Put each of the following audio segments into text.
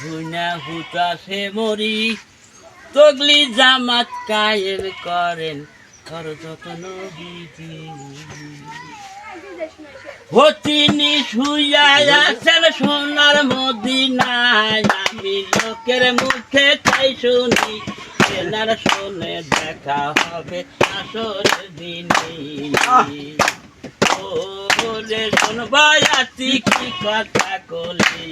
হুনা হুতাশে মরি তগলি জামাত কায়েম করেন হযরত নবীজি তিনি শুইয়া আছেন সোনার মদিনায় আমি লোকের মুখে তাই শুনি এনার শুনে দেখা হবে আসরের দিনে ওরে শুনবায়াতি কি কথা কলি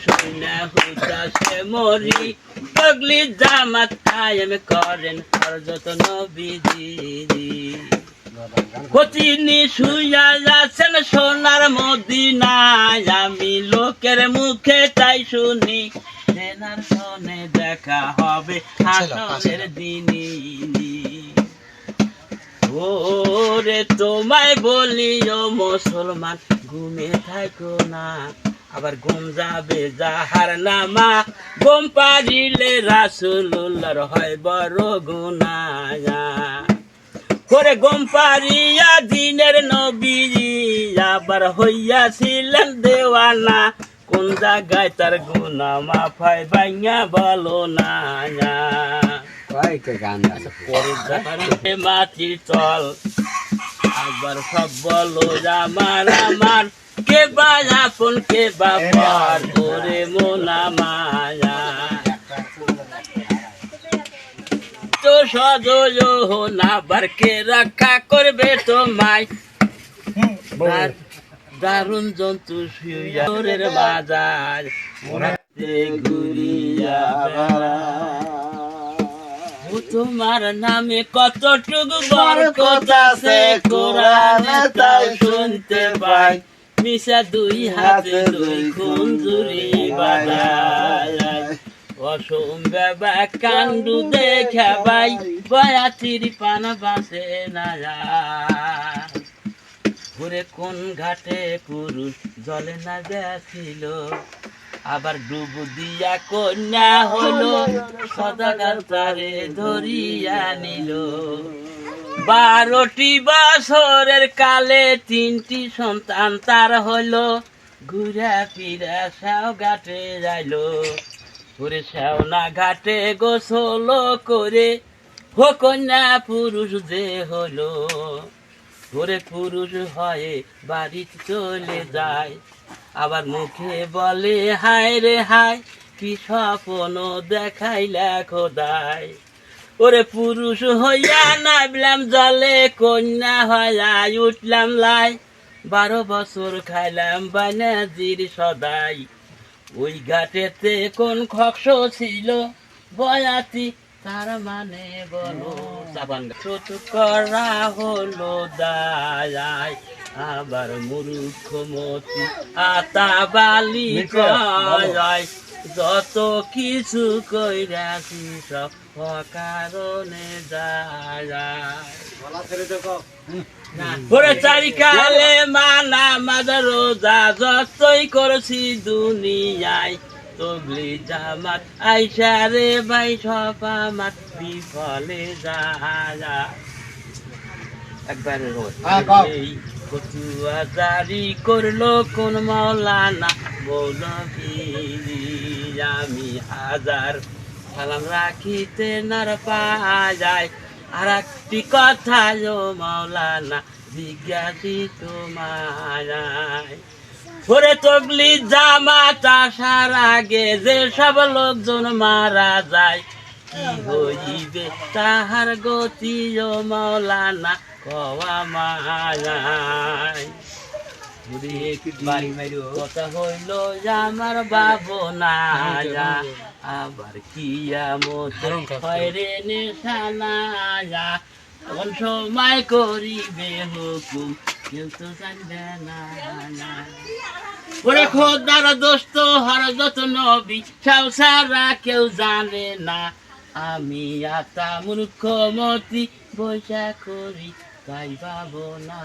শুনা হুতাশে মরি তগলি জামাত কায়েম করেন হযরত নবীজি তিনি শুইয়া আছেন সোনার মদিনায় আমি লোকের মুখে তাই শুনি এনার শুনে দেখা হবে আসরের দিনে ওরে তোমায় বলি ও মুসলমান ঘুমে থাকো না আবার ঘুম যাবে যাহার নামা ঘুম পারিলে রাসূলুল্লাহর হয় বড় গুনাহ করে ঘুম পারিয়া দিনের নবীজি আবার হইয়াছিলেন দেওয়ানা কোন জায়গায় তার গুনাহ মাফ হয় বাইয়া বলো না মাটির তল আবার সব বলো আমার আমার কে বা আপন কে বা পর করে মোনা মায়া তো সদয় না বারকে রক্ষা করবে তোমায় দারুণ জন্তু শুয়ারের বাজার ঘুরিয়া তোমার নামে কতটুকু বরকত আছে কোরআনে তাও শুনতে পাই মিশা দুই হাতে দুই খুঞ্জুরি বাজায় অসম বাবা কান্দু দেখা ভাই বয়াতির পান বাসে না ঘুরে কোন ঘাটে পুরুষ জলে না গেছিল আবার ডুব দিয়া কন্যা হলো সদাগর তারে ধরিয়া নিল 12টি বছরের কালে 3টি সন্তান তার হলো ঘুরা ফিরা সাও ঘাটে যাইল ওরে শ্যাওনা ঘাটে গোসল করে হো কন্যা পুরুষ যে হলো ওরে পুরুষ হয়ে বাড়িতে চলে যায় আবার মুখে বলে হায় রে হায় কি স্বপ্ন দেখাইলা খোদাই ওরে পুরুষ হইয়া নামলাম জলে কন্যা হইয়া উঠলাম লাই 12 বছর খাইলাম বানাজির সদাই ওই ঘাটেতে কোন খক্স ছিল বয়াতি তার মানে বলো ছোট করা হলো দায় আবার মূর্খমতি আতা বালি কয় যত কিছু কইরাছি সব কারণে যায় চারিকালে মানা মাদার রোজা যতই করছি দুনিয়ায় তগলি জামাত আইসা রে ভাই সব আমার বিফলে যায় একবারে ফতুয়া জারি করলো কোন মাওলানা মৌলভী আমি হাজার সালাম রাখিতে নার পায় আর একটি কথা ও মাওলানা জিজ্ঞাসি তোমায় ওরে তগলি জামাত আসার আগে যে সব লোকজন মারা যায় কি হইবে তাহার গতি ও মাওলানা কওয়া মায় কথা হইল আমার ভাবনা আবার কিয়ামত হয় রে নিশানা কোন সময় করিবে হুকুম কিন্তু জানবে না ওরে খোদার দোস্ত হযরত নবী সারা কেউ জানে না আমি আতা মূর্খমতি বৈশা করি তাই ভাবনা